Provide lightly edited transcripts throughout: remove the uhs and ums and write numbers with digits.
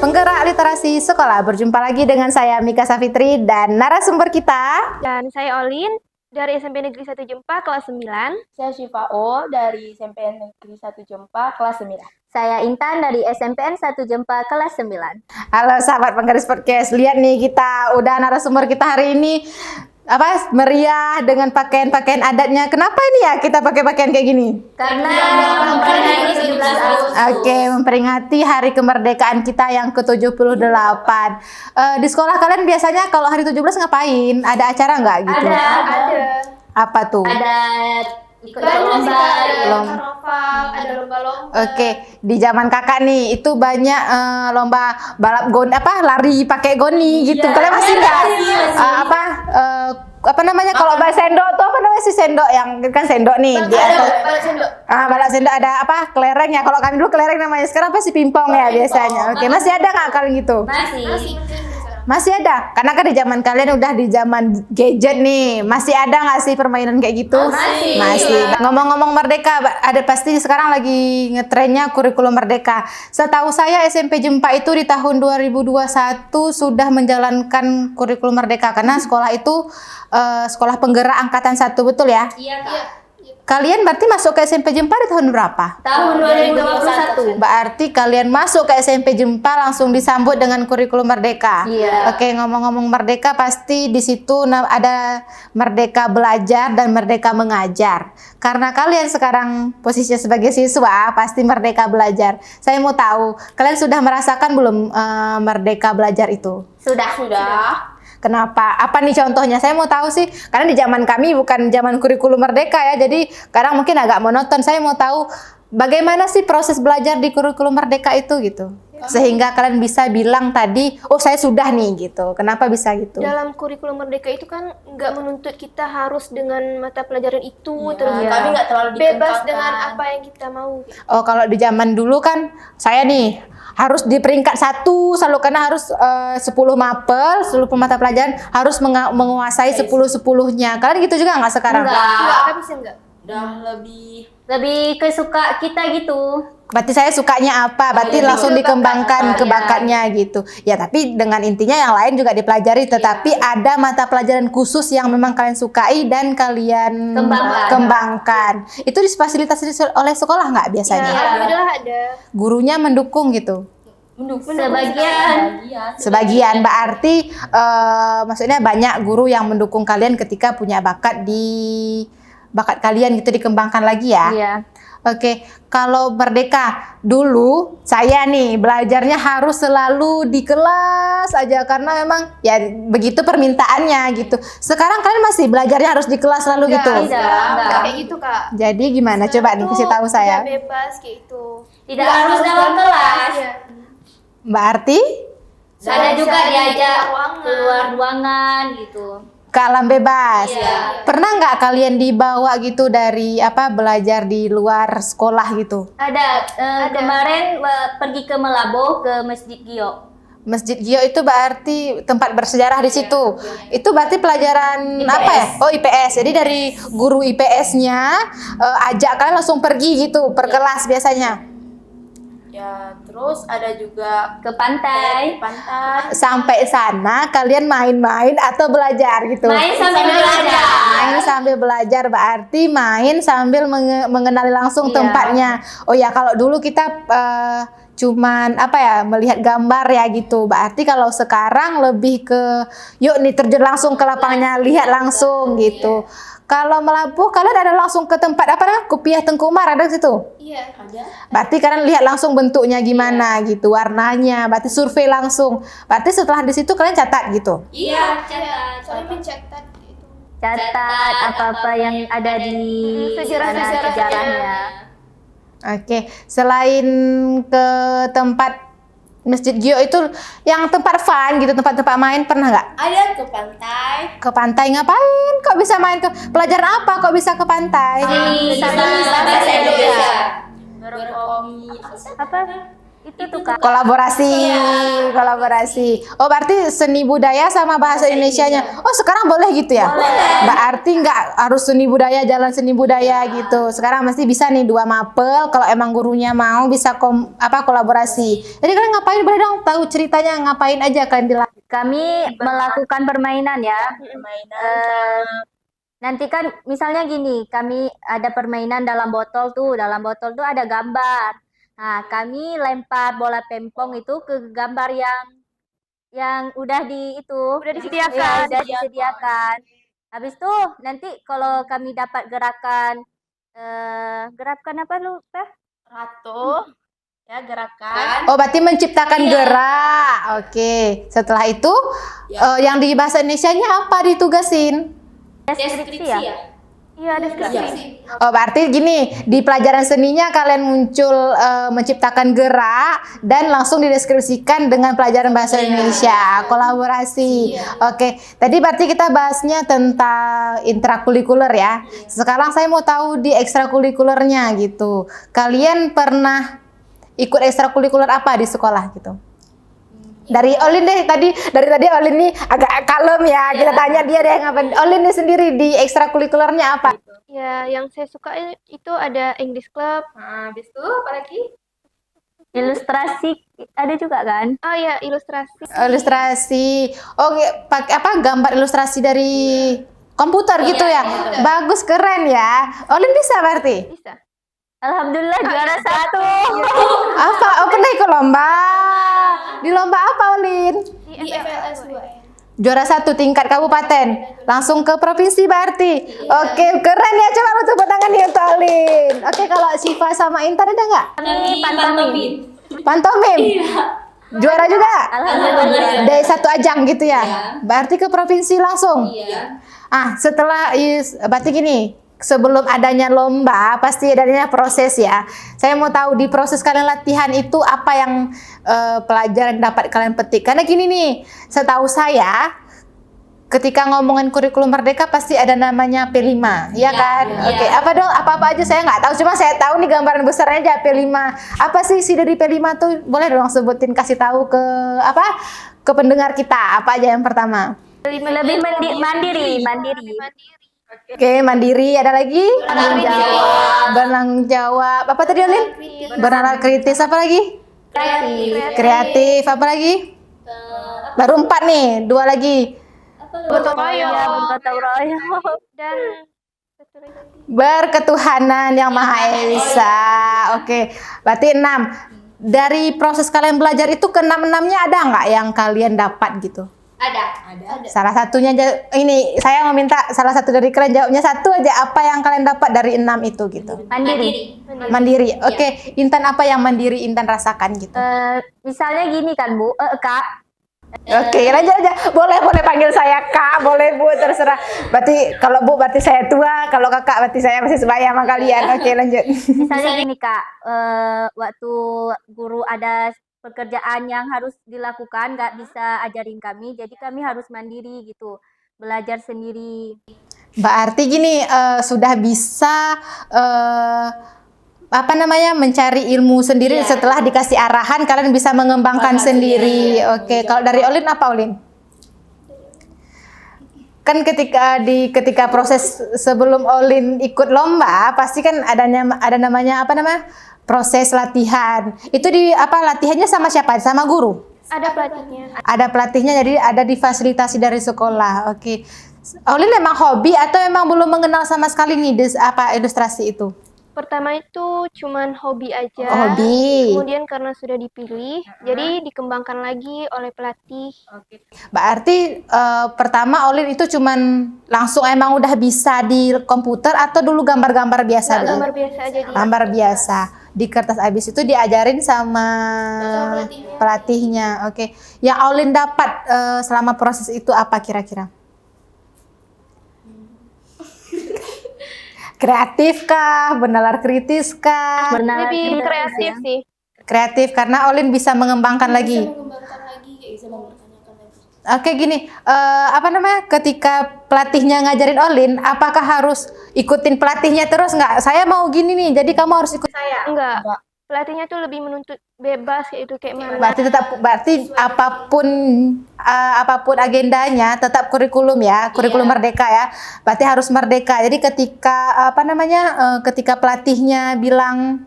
Penggerak Literasi Sekolah. Berjumpa lagi dengan saya Mika Safitri dan narasumber kita. Dan saya Olin dari SMP Negeri 1 Jempa kelas 9. Saya Syifa O dari SMPN Negeri 1 Jempa kelas 9. Saya Intan dari SMPN 1 Jempa kelas 9. Halo sahabat Penggaris Podcast. Lihat nih, kita udah narasumber kita hari ini meriah dengan pakaian-pakaian adatnya. Kenapa ini ya kita pakai pakaian kayak gini? Karena memperingati 17 Agustus. Oke, memperingati hari kemerdekaan kita yang ke-78. Di sekolah kalian biasanya kalau hari 17 ngapain? Ada acara nggak gitu? Ada. Apa tuh? Ada ikut lomba. Ada lomba-lomba. Oke, di zaman kakak nih itu banyak lomba balap lari pakai goni gitu. Kalian masih nggak? Apa namanya kalau balap sendok tuh apa namanya sih sendok yang kan sendok nih di atas. Balap sendok. Balap sendok ada apa kelereng ya, kalau kami dulu kelereng namanya, sekarang pasti pingpong ya biasanya. Oke, masih ada nggak kalian gitu? Masih ada, karena kan di zaman kalian udah di zaman gadget nih. Masih ada nggak sih permainan kayak gitu? Masih. Ngomong-ngomong merdeka, ada pasti sekarang lagi ngetrennya kurikulum merdeka. Setahu saya SMP Jempa itu di tahun 2021 sudah menjalankan kurikulum merdeka, karena sekolah itu sekolah penggerak angkatan 1, betul ya? Iya, Kak. Kalian berarti masuk ke SMP Jempa di tahun berapa? Tahun 2021. Berarti kalian masuk ke SMP Jempa langsung disambut dengan kurikulum merdeka. Iya. Oke, ngomong-ngomong merdeka, pasti di situ ada merdeka belajar dan merdeka mengajar. Karena kalian sekarang posisinya sebagai siswa, pasti merdeka belajar. Saya mau tahu, kalian sudah merasakan belum merdeka belajar itu? Sudah. Kenapa? Apa nih contohnya? Saya mau tahu sih, karena di zaman kami bukan zaman kurikulum merdeka ya, jadi kadang mungkin agak monoton. Saya mau tahu bagaimana sih proses belajar di kurikulum merdeka itu gitu. Sehingga kalian bisa bilang tadi, oh saya sudah nih gitu. Kenapa bisa gitu? Dalam kurikulum merdeka itu kan nggak menuntut kita harus dengan mata pelajaran itu Kami nggak terlalu bebas dikekangkan. dengan apa yang kita mau. Oh, kalau di zaman dulu kan saya nih harus di peringkat 1 selalu, karena harus 10 mapel, 10 mata pelajaran harus menguasai 10-10-nya. Kalian gitu juga nggak sekarang? Enggak, kami sih enggak. Udah Lebih ke suka kita gitu. Berarti saya sukanya apa? Berarti langsung dikembangkan ke bakatnya gitu. Ya, tapi dengan intinya yang lain juga dipelajari, tetapi ada mata pelajaran khusus yang memang kalian sukai dan kalian kembangkan. Itu difasilitasi oleh sekolah nggak biasanya? Ya, alhamdulillah ada. Gurunya mendukung gitu. Sebagian. Berarti maksudnya banyak guru yang mendukung kalian ketika punya bakat kalian gitu, dikembangkan lagi ya. Iya. Oke, kalau merdeka dulu saya nih belajarnya harus selalu di kelas aja, karena memang ya begitu permintaannya gitu. Sekarang kalian masih belajarnya harus di kelas selalu gitu? Enggak kayak gitu, Kak. Jadi gimana? Coba nih kasih tahu saya. Udah bebas kayak itu. Tidak harus dalam kelas. Iya. Berarti Ada juga diajak ruangan. keluar ruangan gitu. ke alam bebas. Iya. Pernah nggak kalian dibawa gitu dari belajar di luar sekolah gitu? Ada. Kemarin pergi ke Melabo ke Masjid Gio. Masjid Gio itu berarti tempat bersejarah di situ. Itu berarti pelajaran IPS. apa ya? Oh, IPS. Jadi dari guru IPS-nya ajak kalian langsung pergi gitu per kelas biasanya. Ya, terus ada juga Ke pantai. Sampai sana kalian main-main atau belajar gitu? Main sambil belajar. Main sambil belajar berarti main sambil mengenali langsung Iya. tempatnya. Oh ya, kalau dulu kita cuman melihat gambar ya gitu. Berarti kalau sekarang lebih ke yuk nih terjun langsung ke lapangnya, lihat langsung gitu. Kalau Melabuh kalian ada langsung ke tempat Kopiah Tengku Umar ada di situ? Iya. Berarti kalian lihat langsung bentuknya gimana gitu, warnanya, berarti survei langsung. Berarti setelah di situ kalian catat gitu. Iya, Soalnya mencatat itu. catat apa-apa yang ada di sejarahnya. Oke, selain ke tempat Masjid Gio itu yang tempat fun gitu, tempat-tempat main, pernah nggak? ada ke pantai. Ke pantai ngapain? Kok bisa main ke pelajaran apa? Kok bisa ke pantai? Sama bahasa Indonesia. Berkomi. Apa? Itu tuh Kak. Kolaborasi. Oh, berarti seni budaya sama bahasa Indonesianya. Oh, sekarang boleh gitu ya? Berarti nggak harus seni budaya, jalan seni budaya gitu. Sekarang mesti bisa nih dua mapel. Kalau emang gurunya mau bisa kolaborasi. Jadi kalian ngapain? Boleh dong tahu ceritanya ngapain aja kalian dilakukan? Kami melakukan permainan ya. Permainan Nanti kan misalnya gini, kami ada permainan dalam botol tuh ada gambar. Nah, kami lempar bola pempong itu ke gambar yang udah disediakan. Ya, udah disediakan. Habis itu nanti kalau kami dapat gerakan apa lupa? ratu, ya gerakan. Oh, berarti menciptakan gerak. Oke. Setelah itu, yang di bahasa Indonesianya apa ditugasin? Deskripsi ya? Iya, deskripsi. Oh, berarti gini, di pelajaran seninya kalian muncul menciptakan gerak dan langsung dideskripsikan dengan pelajaran bahasa Indonesia, kolaborasi. Oke, tadi berarti kita bahasnya tentang intrakurikuler ya. Sekarang saya mau tahu di ekstrakurikulernya gitu. Kalian pernah ikut ekstrakurikuler apa di sekolah gitu? Dari Olin deh, dari tadi Olin nih agak kalem ya. Kita tanya dia deh ngapain. Olin nih sendiri di ekstrakurikulernya apa? Ya, yang saya suka itu ada English Club. Nah, habis itu apa lagi? Ilustrasi ada juga kan? Oh ya, ilustrasi. Ilustrasi. Oh, pakai apa? Gambar ilustrasi dari komputer gitu ya. Bagus, keren ya. Olin bisa berarti? Bisa. Alhamdulillah juara 1. Apa? Oh, pernah ikut lomba? Di lomba apa, Olin? Di FLS 2. Juara 1 tingkat kabupaten. Langsung ke provinsi berarti. Oke, keren ya. Coba lu tepuk tangan nih untuk Olin. Oke, kalau Syifa sama Intan ada nggak? Kami pantomim. Pantomim? Juara juga? Alhamdulillah. Dari satu ajang gitu ya? Berarti ke provinsi langsung? Setelah berarti gini, sebelum adanya lomba pasti adanya proses ya. Saya mau tahu di proses kalian latihan itu apa yang pelajaran dapat kalian petik. Karena gini nih, setahu saya ketika ngomongin kurikulum merdeka pasti ada namanya P5, ya kan? Oke, apa dong? Apa-apa aja saya nggak tahu. Cuma saya tahu nih gambaran besarnya aja P5. Apa sih isi dari P5 tuh? Boleh dong sebutin, kasih tahu ke pendengar kita. Apa aja yang pertama? Lebih mandiri. Oke, mandiri. Ada lagi? Bertanggung jawab. Apa tadi, Olin? Bernalar kritis. Apa lagi? Kreatif. Apa lagi? Baru 4 nih. 2 lagi. Gotong royong. Gotong royong. Dan satu lagi. Berketuhanan yang Maha Esa. Oke, berarti 6. Dari proses kalian belajar itu ke-6-6-nya ada nggak yang kalian dapat gitu? Ada. Salah satunya aja, ini saya mau minta salah satu dari kalian jawabnya satu aja, apa yang kalian dapat dari 6 itu gitu. Mandiri. Oke, Intan, apa yang mandiri Intan rasakan gitu? Misalnya gini kan Bu, Kak. Oke, lanjut aja. Boleh panggil saya Kak, boleh Bu, terserah. Berarti kalau Bu berarti saya tua, kalau Kakak berarti saya masih sebaya sama kalian. Oke, lanjut. Misalnya gini Kak, waktu guru ada pekerjaan yang harus dilakukan, nggak bisa ajarin kami, jadi kami harus mandiri gitu, belajar sendiri. Berarti gini, sudah bisa mencari ilmu sendiri setelah dikasih arahan, kalian bisa mengembangkan sendiri. Oke, kalau dari Olin apa, Olin? Kan ketika proses sebelum Olin ikut lomba, pasti kan ada namanya proses latihan. Itu latihannya sama siapa? Sama guru? Ada pelatihnya. Ada pelatihnya, jadi ada difasilitasi dari sekolah. Oke. Olin emang hobi atau emang belum mengenal sama sekali nih ilustrasi itu? Pertama itu cuman hobi aja. Hobi. Kemudian karena sudah dipilih, jadi dikembangkan lagi oleh pelatih. Berarti pertama Olin itu cuman langsung emang udah bisa di komputer atau dulu gambar-gambar biasa? Gambar biasa aja dia. Gambar biasa. Di kertas habis itu diajarin sama pelatihnya. Oke. Yang Olin dapat selama proses itu apa kira-kira? Kreatif kah? Bernalar kritis kah? Lebih kreatif sih. Kreatif karena Olin bisa mengembangkan lagi. Oke, gini, ketika pelatihnya ngajarin Olin, apakah harus ikutin pelatihnya terus nggak? Saya mau gini nih, jadi kamu harus ikut saya. Enggak. pelatihnya tuh lebih menuntut bebas kayak itu, kayak mana. Berarti apapun agendanya tetap kurikulum ya, kurikulum merdeka ya. Berarti harus merdeka. Jadi ketika ketika pelatihnya bilang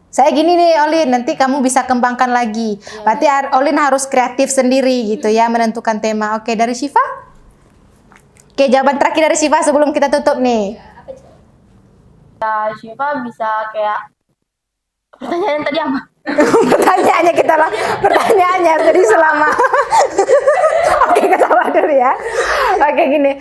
saya gini nih Olin, nanti kamu bisa kembangkan lagi. Berarti Olin harus kreatif sendiri gitu ya, menentukan tema. Oke, dari Syifa? Oke, jawaban terakhir dari Syifa sebelum kita tutup nih. Ya, Syifa bisa kayak pertanyaan tadi apa? Pertanyaannya jadi selama oke, ketawa dulu ya. Oke, gini,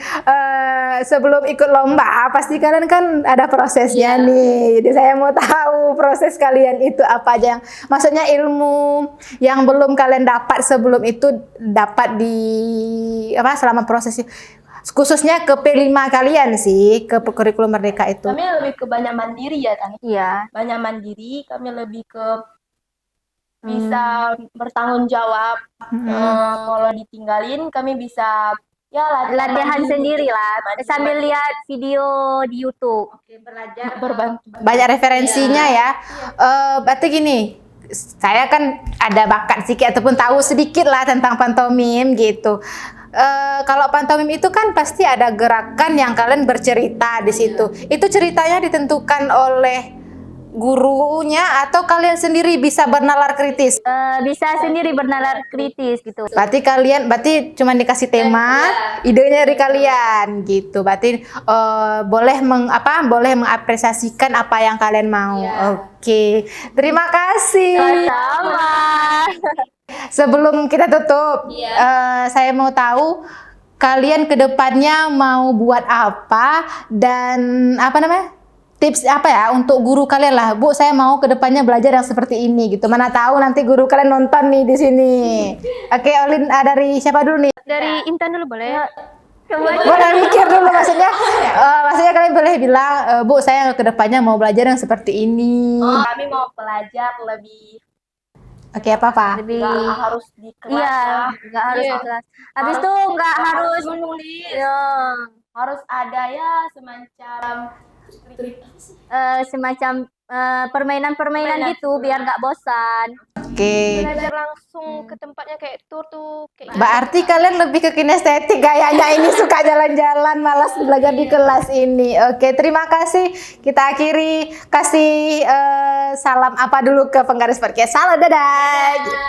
sebelum ikut lomba pasti kalian kan ada prosesnya nih, jadi saya mau tahu proses kalian itu apa aja, yang maksudnya ilmu yang belum kalian dapat sebelum itu dapat di selama prosesnya, khususnya ke P5 kalian sih, ke kurikulum merdeka itu. Kami lebih ke banyak mandiri ya, Tani. Iya. Banyak mandiri, kami lebih ke bisa bertanggung jawab. Kalau ditinggalin, kami bisa ya Latihan mandiri. sendiri lah, Mandiri. sambil lihat video di YouTube. Berbantu. Banyak referensinya ya. Berarti gini, saya kan ada bakat sedikit ataupun tahu sedikit lah tentang pantomim gitu. Kalau pantomim itu kan pasti ada gerakan yang kalian bercerita di situ. Itu ceritanya ditentukan oleh gurunya atau kalian sendiri bisa bernalar kritis? Bisa sendiri bernalar kritis gitu. Berarti cuma dikasih tema, idenya dari kalian gitu. Berarti boleh mengapresiasikan apa yang kalian mau. Oke. Terima kasih. Sama. Sebelum kita tutup, saya mau tahu kalian kedepannya mau buat apa dan tips apa ya untuk guru kalian lah, Bu. Saya mau kedepannya belajar yang seperti ini gitu. Mana tahu nanti guru kalian nonton nih di sini. Oke, Olin, dari siapa dulu nih? Dari Intan dulu boleh? Boleh mikir dulu maksudnya kalian boleh bilang, Bu, saya kedepannya mau belajar yang seperti ini. Kami mau belajar lebih. Oke, apa? Lebih Nggak harus di kelas. iya, nggak harus Iya. di kelas. Habis itu nggak harus menulis. ya, Harus ada ya semacam permainan-permainan gitu biar nggak bosan. Oke. Belajar langsung ke tempatnya kayak tour tuh kayak Berarti kalian lebih ke kinestetik kayaknya, ini suka jalan-jalan, malas belajar di kelas ini. Oke, terima kasih. Kita akhiri kasih salam apa dulu ke penggaris podcast. Salam, dadah. Gitu.